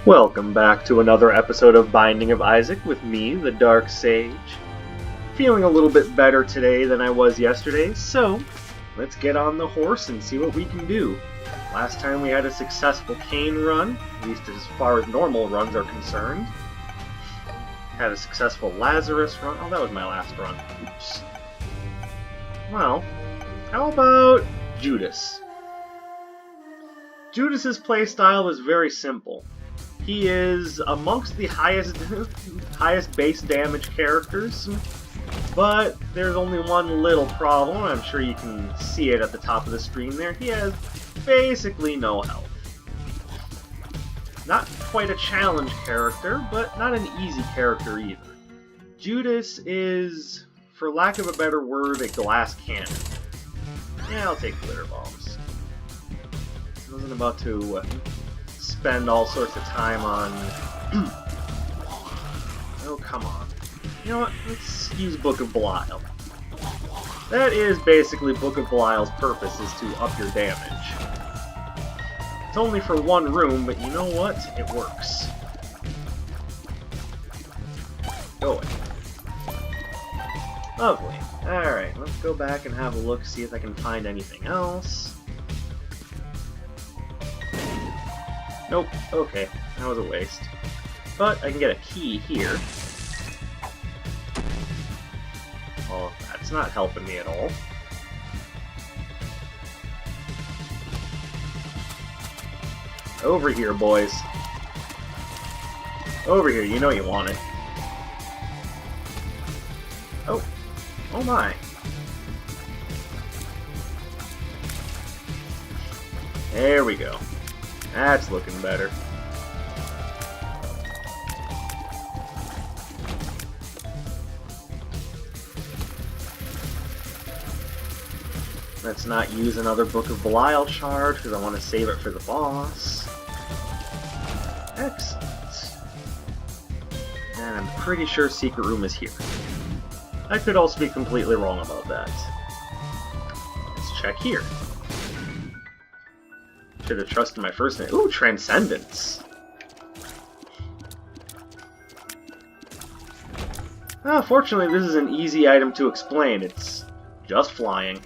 Welcome back to another episode of Binding of Isaac with me, the Dark Sage. Feeling a little bit better today than I was yesterday, so let's get on the horse and see what we can do. Last time we had a successful Cain run, at least as far as normal runs are concerned. Had a successful Lazarus run. Oh, that was my last run. Oops. Well, how about Judas? Judas's playstyle is very simple. He is amongst the highest base damage characters, but there's only one little problem. I'm sure you can see it at the top of the screen there. He has basically no health. Not quite a challenge character, but not an easy character either. Judas is, for lack of a better word, a glass cannon. Yeah, I'll take glitter bombs. I wasn't about to spend all sorts of time on... Oh, come on. You know what? Let's use Book of Belial. That is basically Book of Belial's purpose, is to up your damage. It's only for one room, but you know what? It works. Go away. Lovely. Alright, let's go back and have a look, see if I can find anything else. Nope, okay, that was a waste. But I can get a key here. Oh, that's not helping me at all. Over here, boys. Over here, you know you want it. Oh. Oh my. There we go. That's looking better. Let's not use another Book of Belial shard, because I want to save it for the boss. Excellent. And I'm pretty sure Secret Room is here. I could also be completely wrong about that. Let's check here. Should have trusted my first name. Ooh, Transcendence! Fortunately, this is an easy item to explain. It's just flying.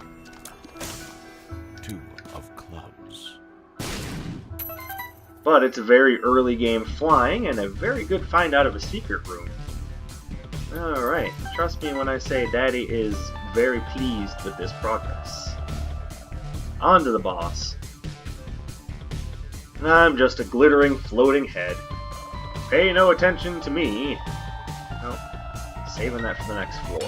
Two of clubs. But it's a very early game flying, and a very good find out of a secret room. Alright, trust me when I say Daddy is very pleased with this progress. On to the boss. I'm just a glittering, floating head. Pay no attention to me. Nope. Saving that for the next floor.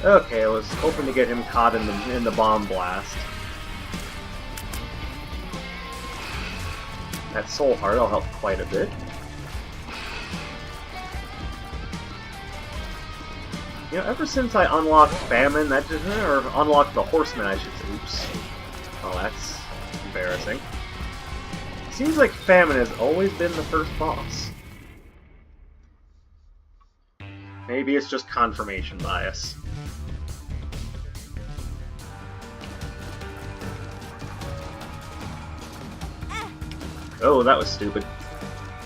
Okay, I was hoping to get him caught in the bomb blast. That soul heart will help quite a bit. You know, ever since I unlocked Famine, or unlocked the Horseman, I should say. Oops. Oh, that's embarrassing. Seems like Famine has always been the first boss. Maybe it's just confirmation bias. Oh, that was stupid.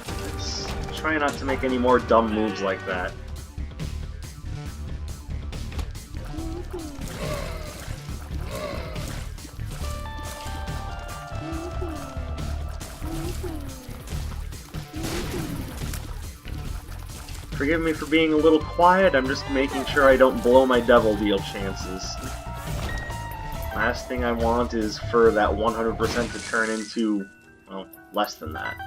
Let's try not to make any more dumb moves like that. Forgive me for being a little quiet, I'm just making sure I don't blow my Devil Deal chances. Last thing I want is for that 100% to turn into, well, less than that.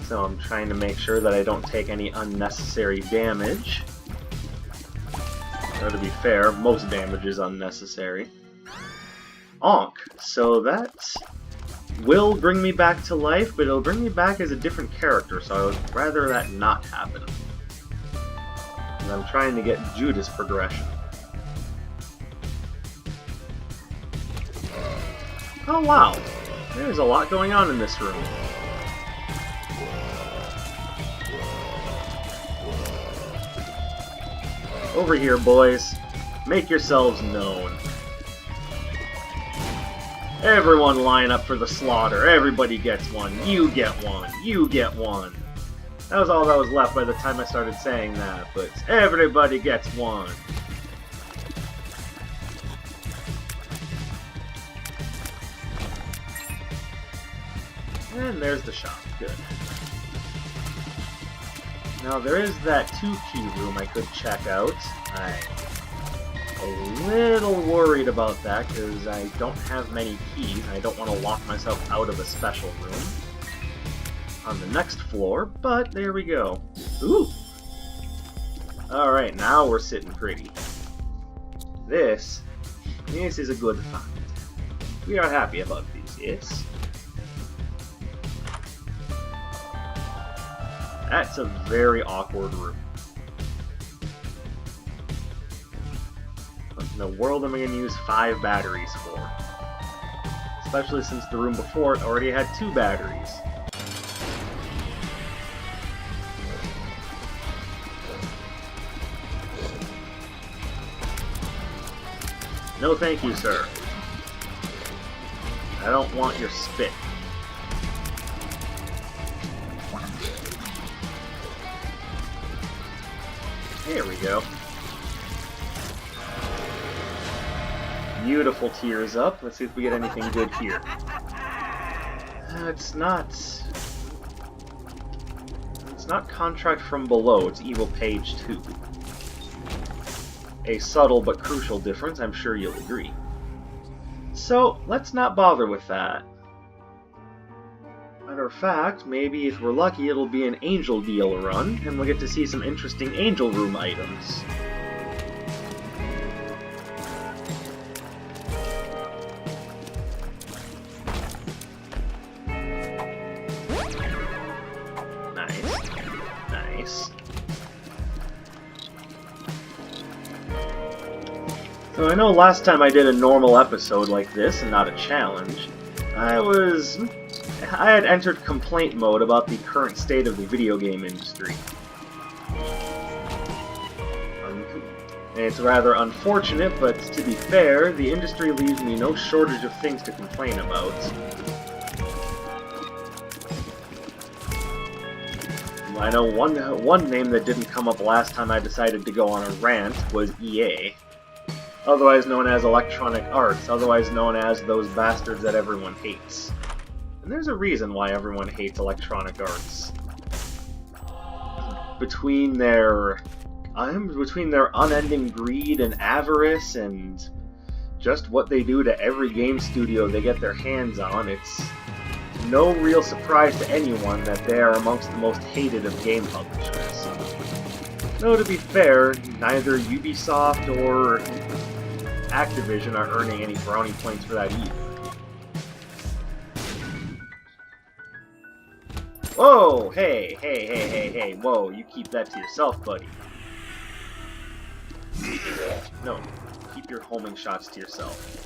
So I'm trying to make sure that I don't take any unnecessary damage. Though to be fair, most damage is unnecessary. Onk! So that will bring me back to life, but it'll bring me back as a different character, so I would rather that not happen. And I'm trying to get Judas progression. Oh wow, there's a lot going on in this room. Over here, boys. Make yourselves known. Everyone line up for the slaughter. Everybody gets one. You get one. You get one. That was all that was left by the time I started saying that, but everybody gets one. And there's the shop. Good. Now there is that 2-key room I could check out. I'm a little worried about that because I don't have many keys and I don't want to lock myself out of a special room on the next floor, but there we go. Ooh! Alright, now we're sitting pretty. This is a good find. We are happy about these, yes? That's a very awkward room. What in the world am I going to use 5 batteries for? Especially since the room before it already had 2 batteries. No thank you, sir. I don't want your spit. There we go. Beautiful tears up. Let's see if we get anything good here. It's not Contract from Below, it's Evil Page 2. A subtle but crucial difference, I'm sure you'll agree. So, let's not bother with that. Matter of fact, maybe if we're lucky it'll be an Angel Deal run, and we'll get to see some interesting Angel Room items. Nice. Nice. So I know last time I did a normal episode like this, and not a challenge, I had entered complaint mode about the current state of the video game industry. And it's rather unfortunate, but to be fair, the industry leaves me no shortage of things to complain about. I know one name that didn't come up last time I decided to go on a rant was EA. Otherwise known as Electronic Arts, otherwise known as those bastards that everyone hates. And there's a reason why everyone hates Electronic Arts. Between their unending greed and avarice and just what they do to every game studio they get their hands on, it's no real surprise to anyone that they are amongst the most hated of game publishers. Though to be fair, neither Ubisoft or Activision are earning any brownie points for that either. Whoa! Hey, whoa, you keep that to yourself, buddy. No, keep your homing shots to yourself.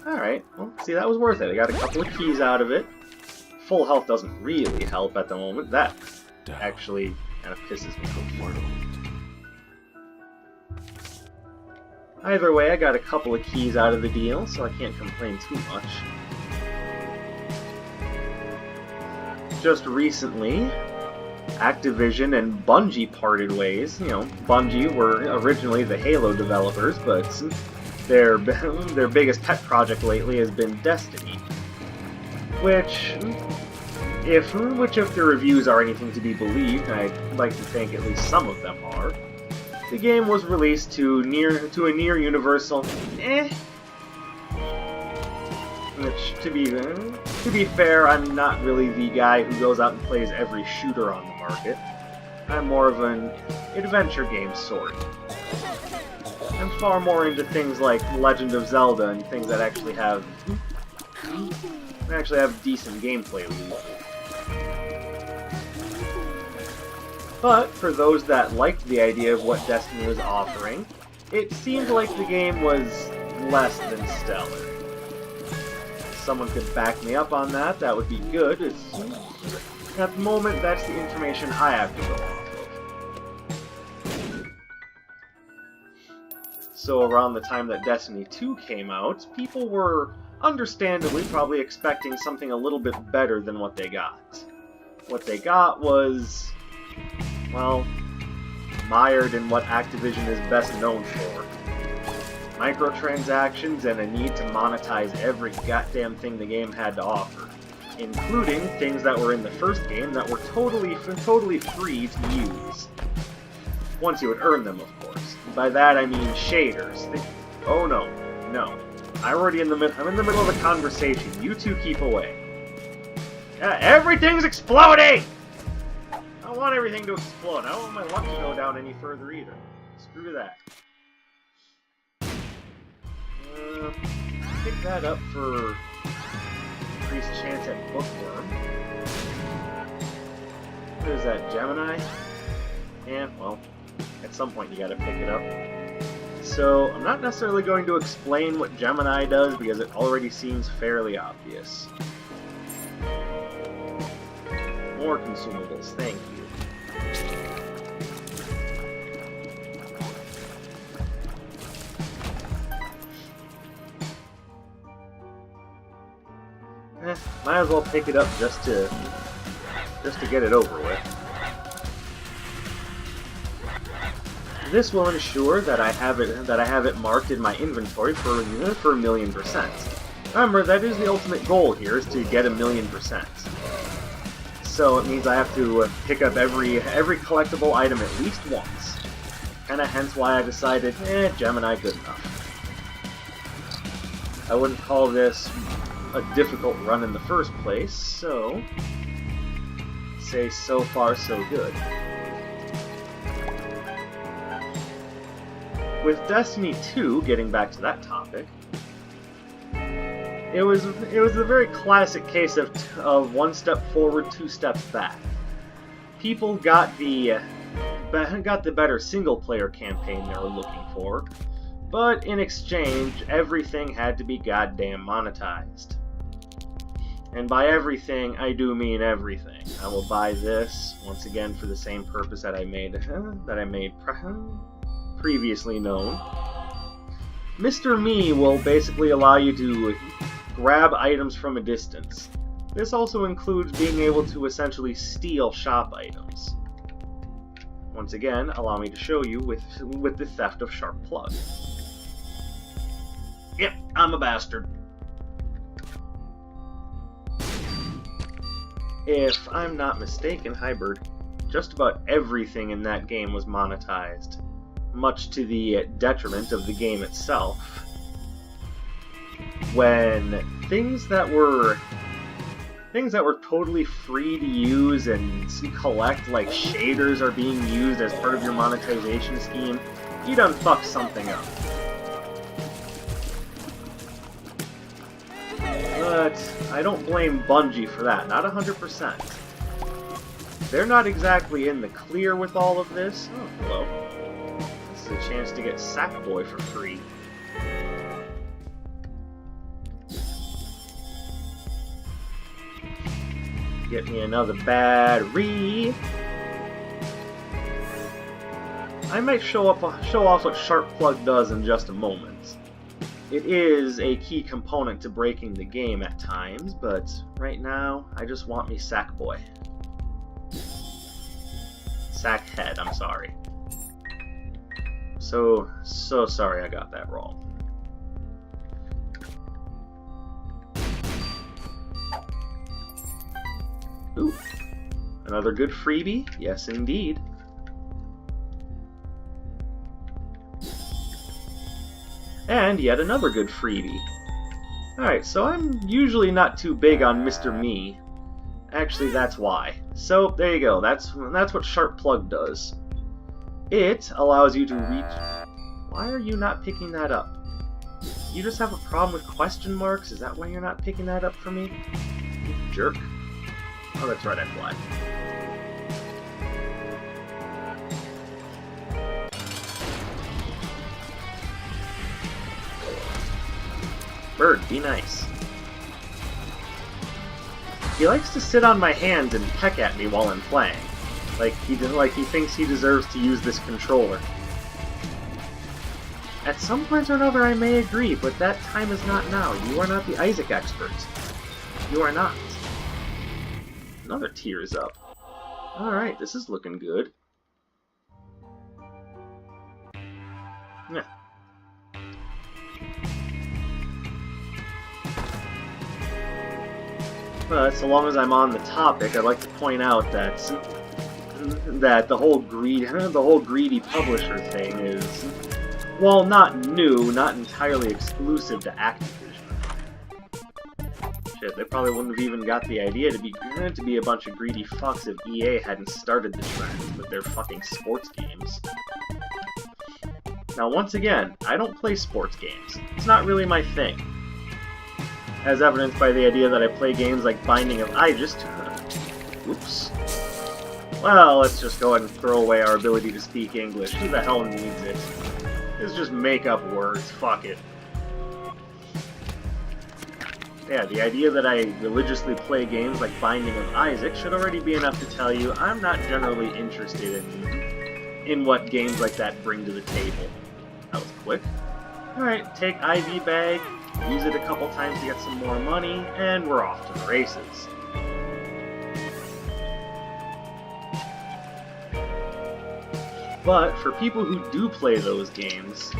Alright, well, see, that was worth it. I got a couple of keys out of it. Full health doesn't really help at the moment. That actually kind of pisses me off. Either way, I got a couple of keys out of the deal, so I can't complain too much. Just recently, Activision and Bungie parted ways. You know, Bungie were originally the Halo developers, but their biggest pet project lately has been Destiny. Which, if the reviews are anything to be believed, and I'd like to think at least some of them are, the game was released to a near universal Which, to be fair, I'm not really the guy who goes out and plays every shooter on the market. I'm more of an adventure game sort. I'm far more into things like Legend of Zelda and things that actually have decent gameplay loop. But for those that liked the idea of what Destiny was offering, it seemed like the game was less than stellar. someone could back me up on that, that would be good. At the moment, that's the information I have to go off of. So around the time that Destiny 2 came out, people were understandably probably expecting something a little bit better than what they got. What they got was, well, mired in what Activision is best known for. Microtransactions and a need to monetize every goddamn thing the game had to offer, including things that were in the first game that were totally free to use. Once you would earn them, of course. By that I mean shaders. Oh no, no. I'm in the middle of a conversation. You two keep away. Everything's exploding! I don't want everything to explode. I don't want my luck to go down any further either. Screw that. Pick that up for increased chance at bookworm. What is that, Gemini? And, well, at some point you gotta pick it up. So, I'm not necessarily going to explain what Gemini does because it already seems fairly obvious. More consumables, thank you. Might as well pick it up just to get it over with. This will ensure that I have it marked in my inventory for 1,000,000%. Remember, that is the ultimate goal here, is to get 1,000,000%. So it means I have to pick up every collectible item at least once. Kinda hence why I decided, Gemini good enough. I wouldn't call this a difficult run in the first place, so say so far so good. With Destiny 2, getting back to that topic, it was a very classic case of one step forward, two steps back. People got the better single-player campaign they were looking for, but in exchange, everything had to be goddamn monetized. And by everything, I do mean everything. I will buy this once again for the same purpose that I made previously known. Mr. Me will basically allow you to grab items from a distance. This also includes being able to essentially steal shop items. Once again, allow me to show you with the theft of Sharp Plug. Yep, I'm a bastard. If I'm not mistaken, Hybrid, just about everything in that game was monetized, much to the detriment of the game itself. When things that were totally free to use and collect, like shaders, are being used as part of your monetization scheme, you done fucked something up. But I don't blame Bungie for that, not 100%. They're not exactly in the clear with all of this. Oh, hello. This is a chance to get Sackboy for free. Get me another battery. I might show off what Sharp Plug does in just a moment. It is a key component to breaking the game at times, but right now, I just want me Sackboy. Sackhead, I'm sorry. So sorry I got that wrong. Ooh, another good freebie? Yes, indeed. And yet another good freebie. Alright, so I'm usually not too big on Mr. Me. Actually, that's why. So, there you go. That's what Sharp Plug does. It allows you to reach... Why are you not picking that up? You just have a problem with question marks? Is that why you're not picking that up for me? You jerk. Oh, that's right, I fly. Bird, be nice. He likes to sit on my hands and peck at me while I'm playing. Like he thinks he deserves to use this controller. At some point or another I may agree, but that time is not now. You are not the Isaac expert. You are not. Another tier is up. Alright, this is looking good. Yeah. But so long as I'm on the topic, I'd like to point out that the whole greedy publisher thing is, while not new, not entirely exclusive to Activision. Shit, they probably wouldn't have even got the idea to be a bunch of greedy fucks if EA hadn't started the trend with their fucking sports games. Now, once again, I don't play sports games. It's not really my thing. As evidenced by the idea that I play games like Binding of Isaac. Oops. Well, let's just go ahead and throw away our ability to speak English. Who the hell needs it? Let's just make up words. Fuck it. Yeah, the idea that I religiously play games like Binding of Isaac should already be enough to tell you I'm not generally interested in what games like that bring to the table. That was quick. Alright, take IV bag, use it a couple times to get some more money, and we're off to the races. But for people who do play those games,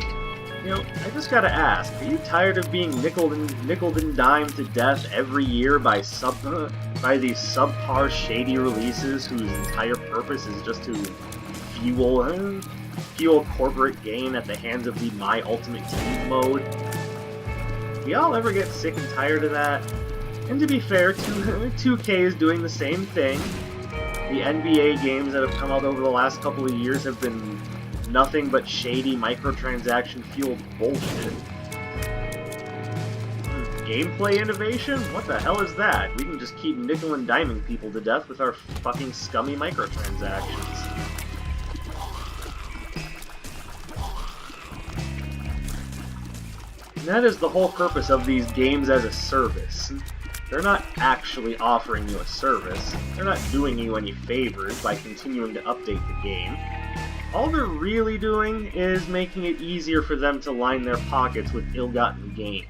you know, I just gotta ask, are you tired of being nickeled and dimed to death every year by these subpar shady releases whose entire purpose is just to fuel corporate gain at the hands of the My Ultimate Team mode? Do y'all ever get sick and tired of that? And to be fair, 2K is doing the same thing. The NBA games that have come out over the last couple of years have been nothing but shady microtransaction-fueled bullshit. Gameplay innovation? What the hell is that? We can just keep nickel and diming people to death with our fucking scummy microtransactions. And that is the whole purpose of these games as a service. They're not actually offering you a service. They're not doing you any favors by continuing to update the game. All they're really doing is making it easier for them to line their pockets with ill-gotten gain.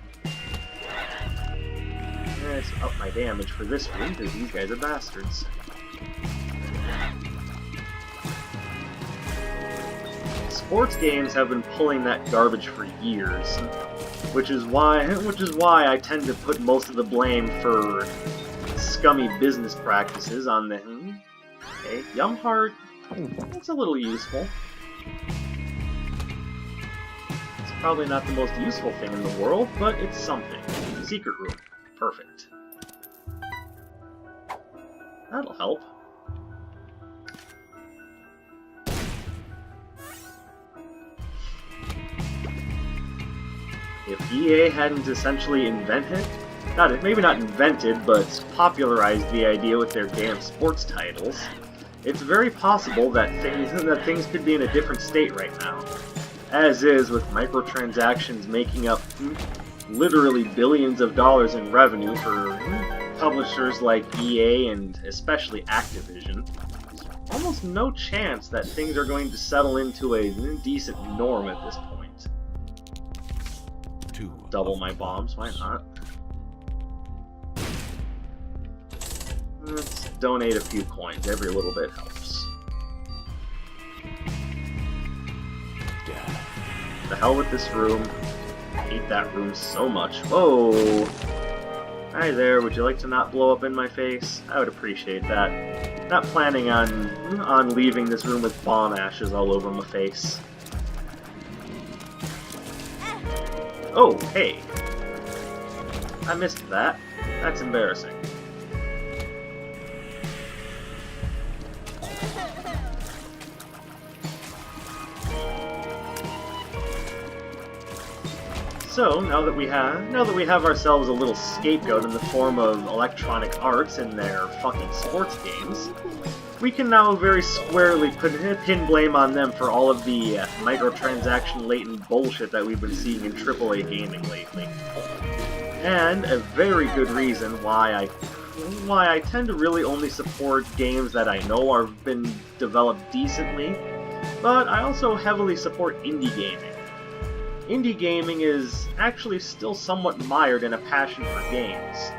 Let's up my damage for this one, because these guys are bastards. Sports games have been pulling that garbage for years, which is why I tend to put most of the blame for scummy business practices on the... Okay, Yumheart, it's a little useful. It's probably not the most useful thing in the world, but it's something. Secret room. Perfect. That'll help. If EA hadn't essentially invented, maybe not invented, but popularized the idea with their damn sports titles, it's very possible that things could be in a different state right now. As is with microtransactions making up literally billions of dollars in revenue for publishers like EA and especially Activision, there's almost no chance that things are going to settle into a decent norm at this point. Double my bombs, why not? Let's donate a few coins, every little bit helps. The hell with this room. I hate that room so much. Whoa! Hi there, would you like to not blow up in my face? I would appreciate that. Not planning on leaving this room with bomb ashes all over my face. Oh, hey! I missed that. That's embarrassing. So, now that we have ourselves a little scapegoat in the form of Electronic Arts and their fucking sports games, we can now very squarely pin blame on them for all of the microtransaction-laden bullshit that we've been seeing in AAA gaming lately. And a very good reason why I why I tend to really only support games that I know are been developed decently, but I also heavily support indie gaming. Indie gaming is actually still somewhat mired in a passion for games.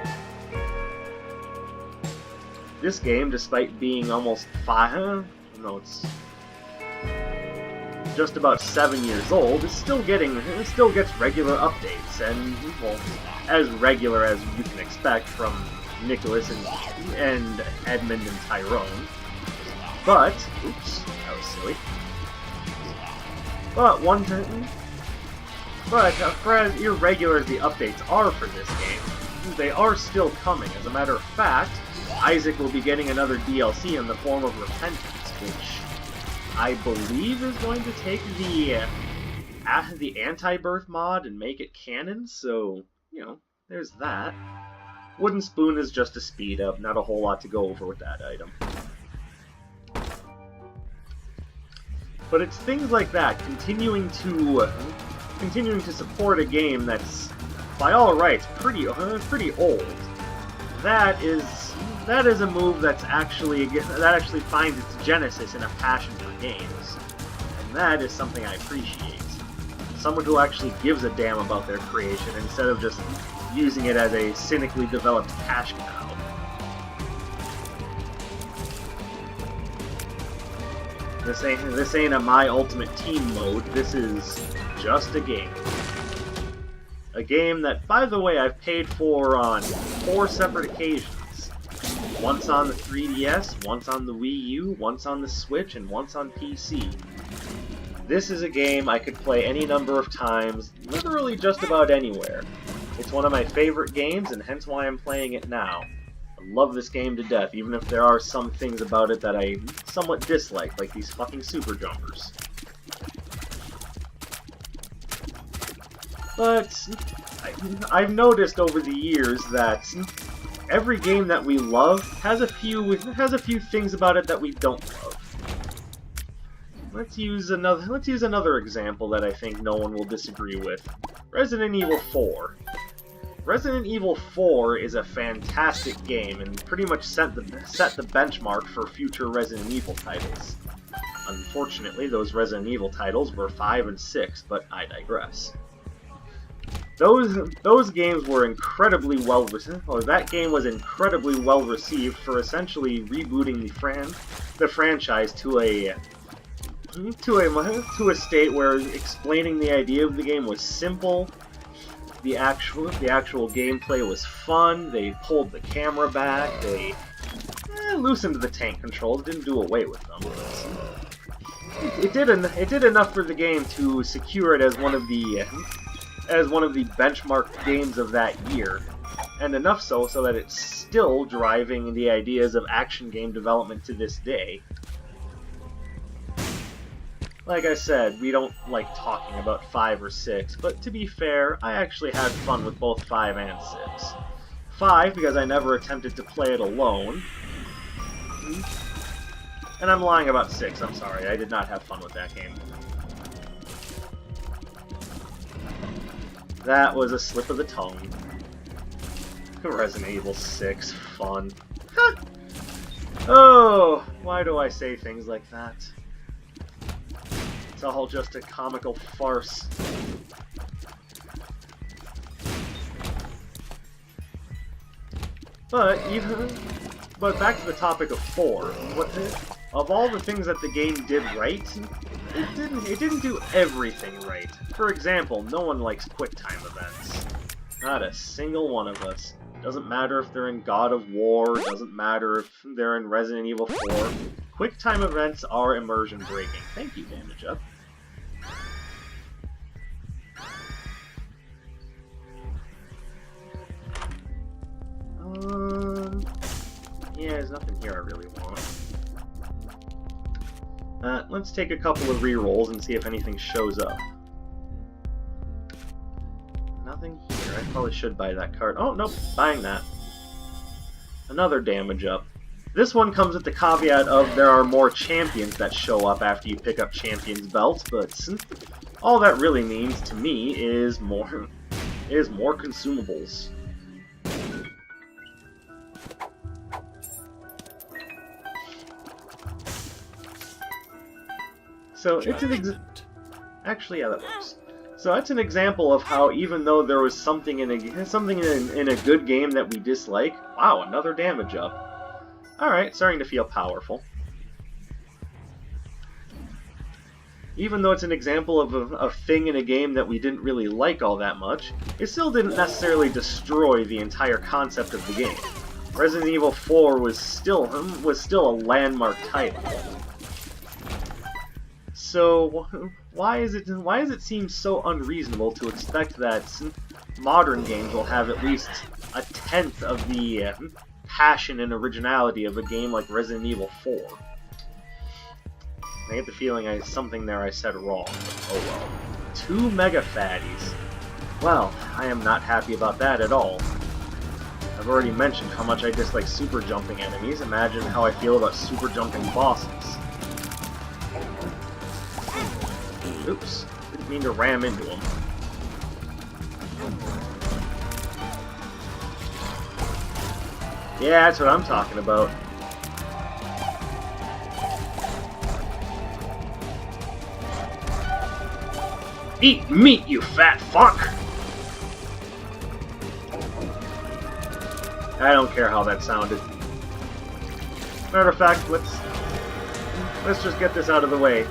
This game, despite being almost it's just about 7 years old, it still gets regular updates, and, well, as regular as you can expect from Nicholas and Edmund and Tyrone. But, oops, that was silly. But for as irregular as the updates are for this game, they are still coming. As a matter of fact, Isaac will be getting another DLC in the form of Repentance, which I believe is going to take the Afterbirth mod and make it canon, so, there's that. Wooden Spoon is just a speed up, not a whole lot to go over with that item. But it's things like that, continuing to support a game that's, by all rights, pretty old. That is a move that actually finds its genesis in a passion for games, and that is something I appreciate. Someone who actually gives a damn about their creation instead of just using it as a cynically developed cash cow. This ain't a My Ultimate Team mode, this is just a game. A game that, by the way, I've paid for on 4 separate occasions. Once on the 3DS, once on the Wii U, once on the Switch, and once on PC. This is a game I could play any number of times, literally just about anywhere. It's one of my favorite games, and hence why I'm playing it now. I love this game to death, even if there are some things about it that I somewhat dislike, like these fucking super jumpers. But I've noticed over the years that every game that we love has a few things about it that we don't love. Let's use another example that I think no one will disagree with. Resident Evil 4. Resident Evil 4 is a fantastic game and pretty much set the benchmark for future Resident Evil titles. Unfortunately, those Resident Evil titles were 5 and 6, but I digress. Those games were incredibly well received. Well, that game was incredibly well received for essentially rebooting the franchise to a state where explaining the idea of the game was simple. The actual gameplay was fun. They pulled the camera back. They loosened the tank controls. Didn't do away with them. It did enough for the game to secure it as one of the benchmark games of that year, and enough so that it's still driving the ideas of action game development to this day. Like I said, we don't like talking about 5 or 6, but to be fair, I actually had fun with both 5 and 6. 5 because I never attempted to play it alone. And I'm lying about 6, I'm sorry, I did not have fun with that game. That was a slip of the tongue. Resident Evil 6, fun. Oh, why do I say things like that? It's all just a comical farce. But back to the topic of 4. Of all the things that the game did right, it didn't do everything right. For example, no one likes QuickTime events. Not a single one of us. Doesn't matter if they're in God of War, doesn't matter if they're in Resident Evil 4. QuickTime events are immersion breaking. Thank you, Damage Up. Yeah, there's nothing here I really want. Let's take a couple of rerolls and see if anything shows up. Nothing here. I probably should buy that card. Oh, nope. Buying that. Another Damage Up. This one comes with the caveat of there are more champions that show up after you pick up Champion's belts, but all that really means to me is more consumables. So it's an actually, yeah, that works. So that's an example of how even though there was something in a good game that we dislike, wow, another damage up. All right, starting to feel powerful. Even though it's an example of a thing in a game that we didn't really like all that much, it still didn't necessarily destroy the entire concept of the game. Resident Evil 4 was still a landmark title. So why does it seem so unreasonable to expect that modern games will have at least a tenth of the passion and originality of a game like Resident Evil 4? I get the feeling something there I said wrong. Oh well. 2 Mega Fatties. Well, I am not happy about that at all. I've already mentioned how much I dislike super jumping enemies. Imagine how I feel about super jumping bosses. Oops. Didn't mean to ram into him. Yeah, that's what I'm talking about. Eat meat, you fat fuck! I don't care how that sounded. Matter of fact, let's just get this out of the way.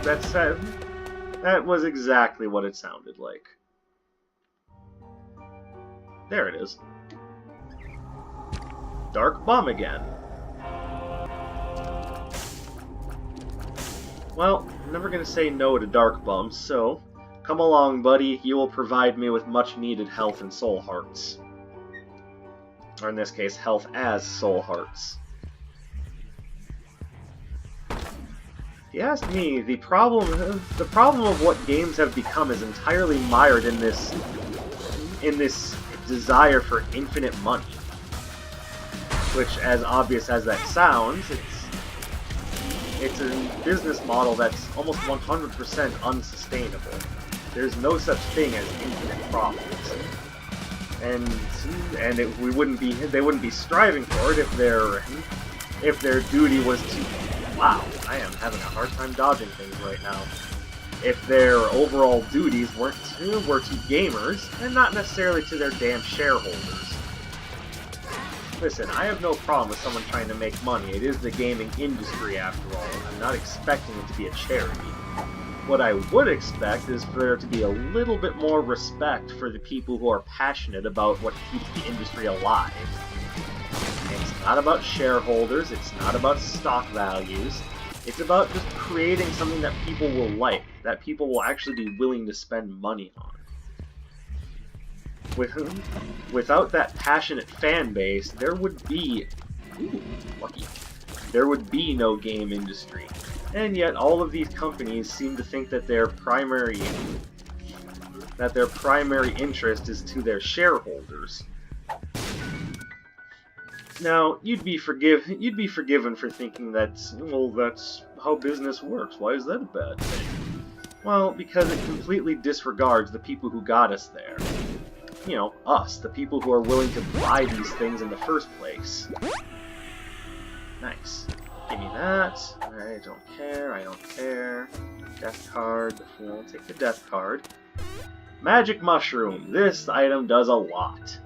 That was exactly what it sounded like. There it is. Dark Bum again. Well, I'm never gonna say no to Dark Bums, so come along, buddy. You will provide me with much-needed health and soul hearts. Or in this case, health as soul hearts. If you ask me, the problem of what games have become is entirely mired in this desire for infinite money. Which, as obvious as that sounds, it's a business model that's almost 100% unsustainable. There's no such thing as infinite profits, and they wouldn't be striving for it if their duty was to. Wow, I am having a hard time dodging things right now. If their overall duties were to gamers and not necessarily to their damn shareholders. Listen, I have no problem with someone trying to make money. It is the gaming industry after all. I'm not expecting it to be a charity. What I would expect is for there to be a little bit more respect for the people who are passionate about what keeps the industry alive. It's not about shareholders, it's not about stock values, it's about just creating something that people will like, that people will actually be willing to spend money on. Without that passionate fan base, there would be... Ooh, lucky. There would be no game industry. And yet all of these companies seem to think that their primary interest is to their shareholders. Now, you'd be forgiven for thinking that's how business works. Why is that a bad thing? Well, because it completely disregards the people who got us there. You know, us, the people who are willing to buy these things in the first place. Nice. Give me that. I don't care. Death card. We'll take the death card. Magic Mushroom. This item does a lot.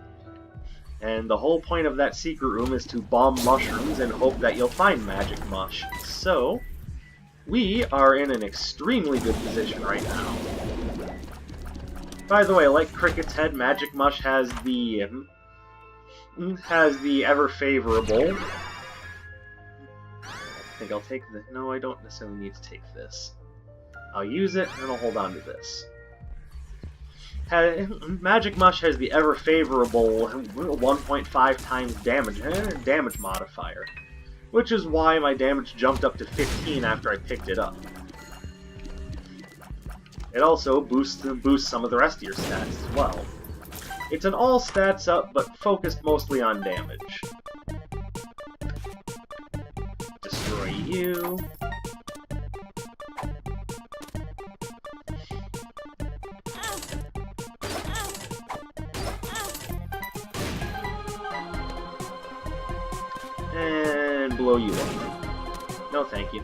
And the whole point of that secret room is to bomb mushrooms and hope that you'll find Magic Mush. So, we are in an extremely good position right now. By the way, like Cricket's Head, Magic Mush has the ever favorable. I think I'll take the. No, I don't necessarily need to take this. I'll use it and I'll hold on to this. Magic Mush has the ever favorable 1.5 times damage modifier, which is why my damage jumped up to 15 after I picked it up. It also boosts some of the rest of your stats as well. It's an all stats up, but focused mostly on damage. Destroy you. And blow you up. No, thank you.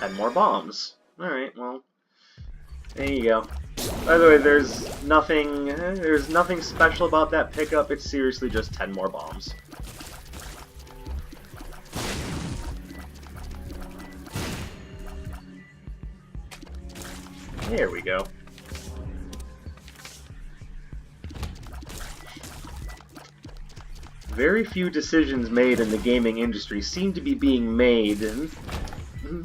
10 more bombs. Alright, well, there you go. By the way, there's nothing special about that pickup. It's seriously just 10 more bombs. There we go. Very few decisions made in the gaming industry seem to be being made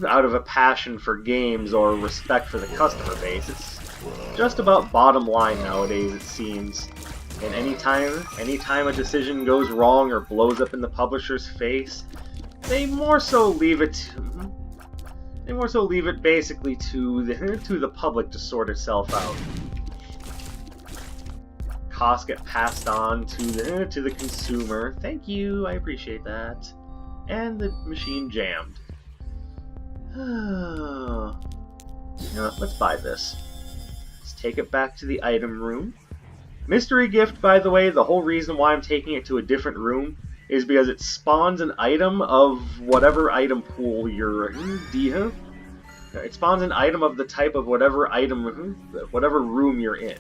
out of a passion for games or respect for the customer base. It's just about bottom line nowadays, it seems. And anytime a decision goes wrong or blows up in the publisher's face, they more so leave it basically to the public to sort itself out. Costs get passed on to the consumer. Thank you, I appreciate that. And the machine jammed. You know what, let's buy this. Let's take it back to the item room. Mystery gift, by the way, the whole reason why I'm taking it to a different room is because it spawns an item of whatever item pool you're in. It spawns an item of the type of whatever room you're in.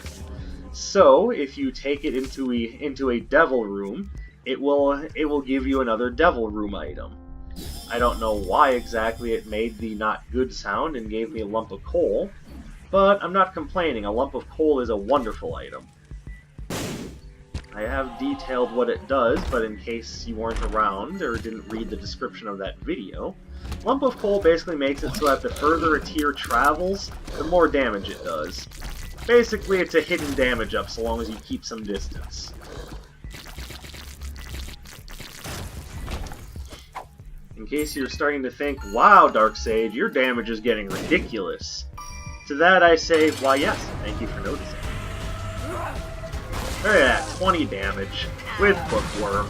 So if you take it into a devil room, it will give you another devil room item. I don't know why exactly it made the not good sound and gave me a lump of coal, but I'm not complaining. A lump of coal is a wonderful item. I have detailed what it does, but in case you weren't around or didn't read the description of that video, lump of coal basically makes it so that the further a tier travels, the more damage it does. Basically, it's a hidden damage up so long as you keep some distance. In case you're starting to think, wow, Darksage, your damage is getting ridiculous. To that I say, why yes, thank you for noticing. Look at that, 20 damage with Bookworm.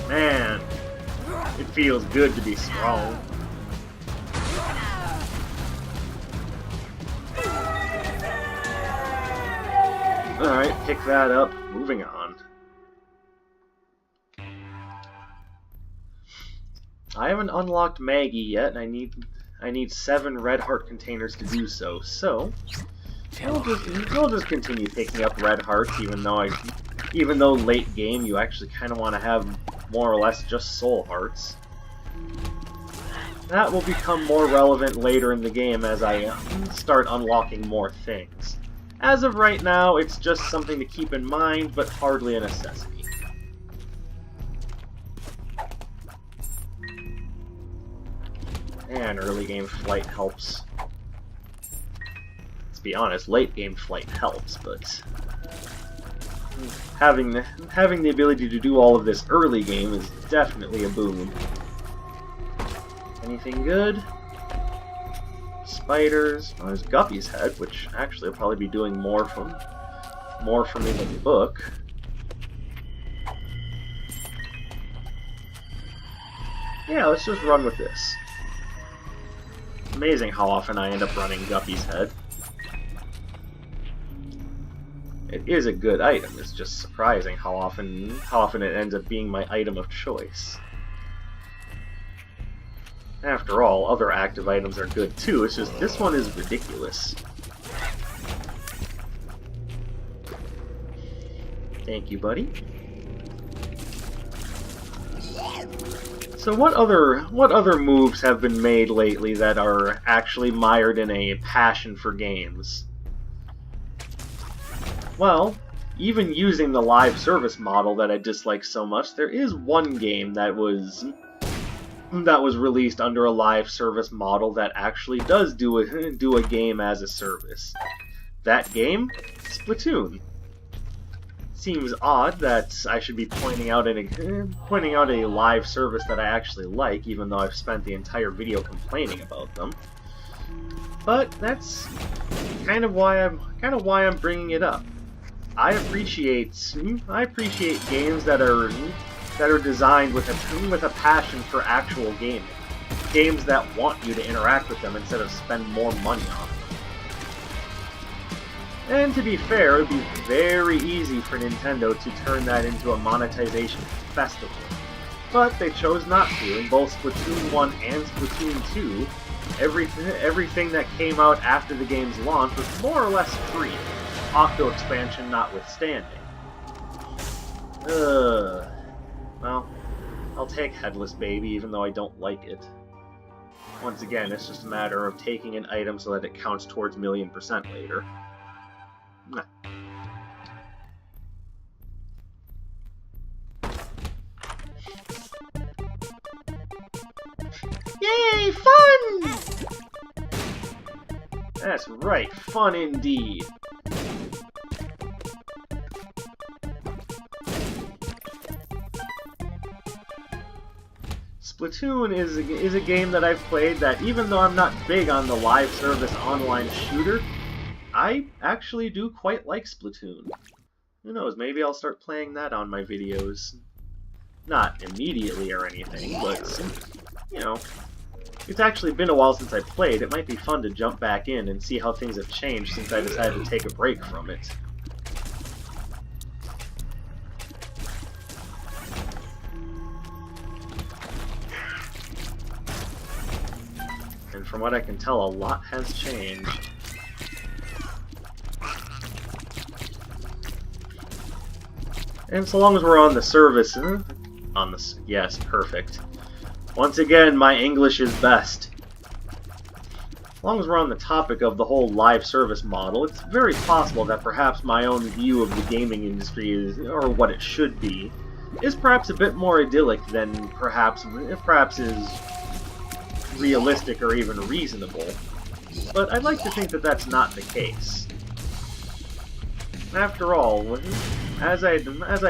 Man, it feels good to be strong. Alright, pick that up. Moving on. I haven't unlocked Maggie yet, and I need 7 red heart containers to do so. So we'll just continue picking up red hearts, even though late game you actually kind of want to have more or less just soul hearts. That will become more relevant later in the game as I start unlocking more things. As of right now, it's just something to keep in mind, but hardly a necessity. And early game flight helps. Let's be honest, late game flight helps, but having the ability to do all of this early game is definitely a boon. Anything good? Spiders. Oh, there's Guppy's head, which actually will probably be doing more for me than the book. Yeah, let's just run with this. It's amazing how often I end up running Guppy's head. It is a good item. It's just surprising how often it ends up being my item of choice. After all, other active items are good too, it's just this one is ridiculous. Thank you, buddy. So what other moves have been made lately that are actually mired in a passion for games? Well, even using the live service model that I dislike so much, there is one game that was released under a live service model that actually does do a game as a service. That game? Splatoon. Seems odd that I should be pointing out a live service that I actually like, even though I've spent the entire video complaining about them. But that's kind of why I'm bringing it up. I appreciate games that are designed with a passion for actual gaming. Games that want you to interact with them instead of spend more money on them. And to be fair, it would be very easy for Nintendo to turn that into a monetization festival. But they chose not to. In both Splatoon 1 and Splatoon 2, everything that came out after the game's launch was more or less free, Octo expansion notwithstanding. Well, I'll take Headless Baby even though I don't like it. Once again, it's just a matter of taking an item so that it counts towards 1,000,000% later. Nah. Yay, fun! That's right, fun indeed. Splatoon is a game that I've played that, even though I'm not big on the live service online shooter, I actually do quite like Splatoon. Who knows, maybe I'll start playing that on my videos. Not immediately or anything, but, you know, it's actually been a while since I played. It might be fun to jump back in and see how things have changed since I decided to take a break from it. And from what I can tell, a lot has changed. And so long as we're on the service, yes, perfect. Once again, my English is best. As long as we're on the topic of the whole live service model, it's very possible that perhaps my own view of the gaming industry is, or what it should be, is perhaps a bit more idyllic than perhaps is realistic or even reasonable. But I'd like to think that that's not the case. After all, as I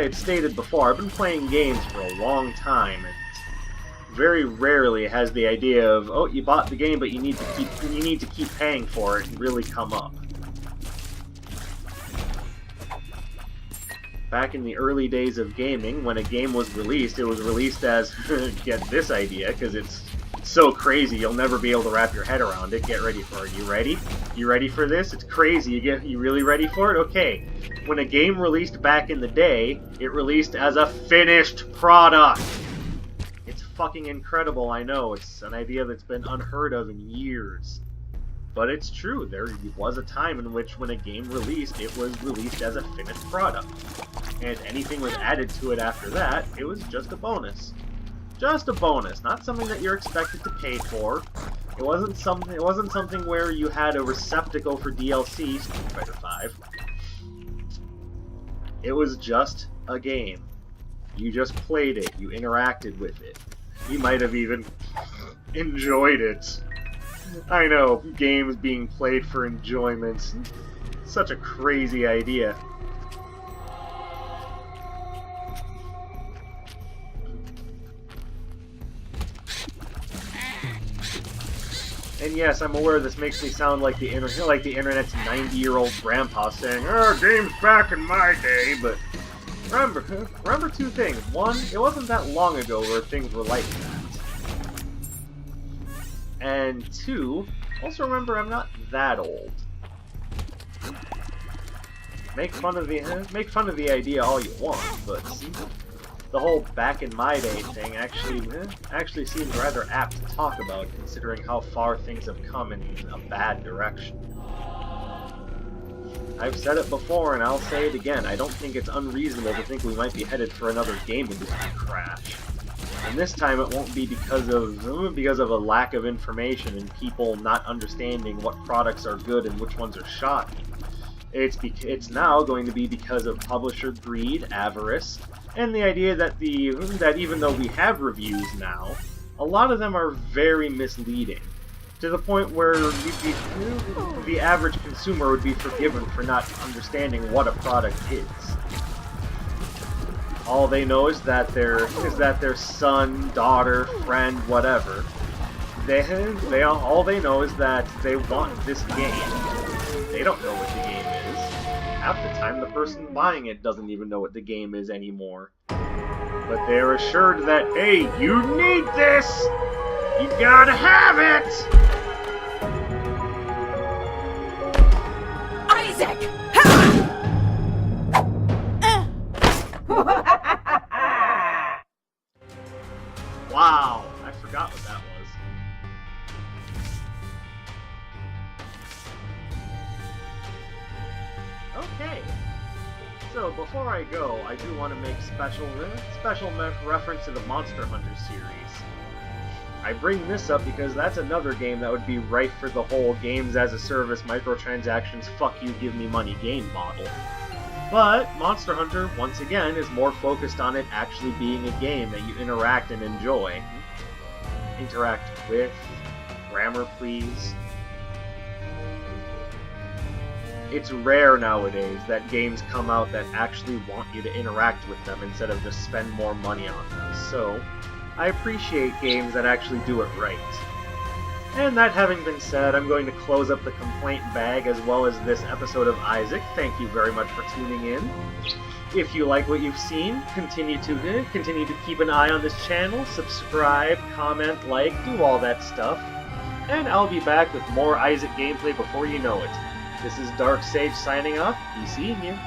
had stated before, I've been playing games for a long time, and very rarely has the idea of, oh, you bought the game, but you need to keep paying for it, really come up. Back in the early days of gaming, when a game was released, it was released as, get this idea, because it's so crazy you'll never be able to wrap your head around it. Get ready for it. You ready? You ready for this? It's crazy. You really ready for it? Okay. When a game released back in the day, it released as a finished product. It's fucking incredible, I know. It's an idea that's been unheard of in years. But it's true. There was a time in which when a game released, it was released as a finished product. And anything was added to it after that, it was just a bonus. Just a bonus, not something that you're expected to pay for. It wasn't something where you had a receptacle for DLC, Street Fighter V. It was just a game. You just played it, you interacted with it. You might have even enjoyed it. I know, games being played for enjoyment. Such a crazy idea. And yes, I'm aware this makes me sound like the internet's 90-year-old grandpa saying, "Oh, games back in my day," but remember two things. One, it wasn't that long ago where things were like that. And two, also remember I'm not that old. Make fun of the idea all you want, but the whole back in my day thing actually seems rather apt to talk about, considering how far things have come in a bad direction. I've said it before and I'll say it again, I don't think it's unreasonable to think we might be headed for another game industry crash. And this time it won't be because of a lack of information and people not understanding what products are good and which ones are shoddy. It's now going to be because of publisher greed, avarice, and the idea that even though we have reviews now, a lot of them are very misleading, to the point where the average consumer would be forgiven for not understanding what a product is. All they know is that their son, daughter, friend, whatever. All they know is that they want this game. They don't know what the game is. Half the time, the person buying it doesn't even know what the game is anymore. But they're assured that, hey, you need this! You gotta have it! Isaac! Wow, I forgot what that was. Okay. So before I go, I do want to make special reference to the Monster Hunter series. I bring this up because that's another game that would be ripe for the whole games as a service, microtransactions, fuck you, give me money game model. But Monster Hunter, once again, is more focused on it actually being a game that you interact and enjoy. Interact with, grammar please. It's rare nowadays that games come out that actually want you to interact with them instead of just spend more money on them. So, I appreciate games that actually do it right. And that having been said, I'm going to close up the complaint bag as well as this episode of Isaac. Thank you very much for tuning in. If you like what you've seen, continue to keep an eye on this channel, subscribe, comment, like, do all that stuff. And I'll be back with more Isaac gameplay before you know it. This is Dark Sage signing off. Be seeing you.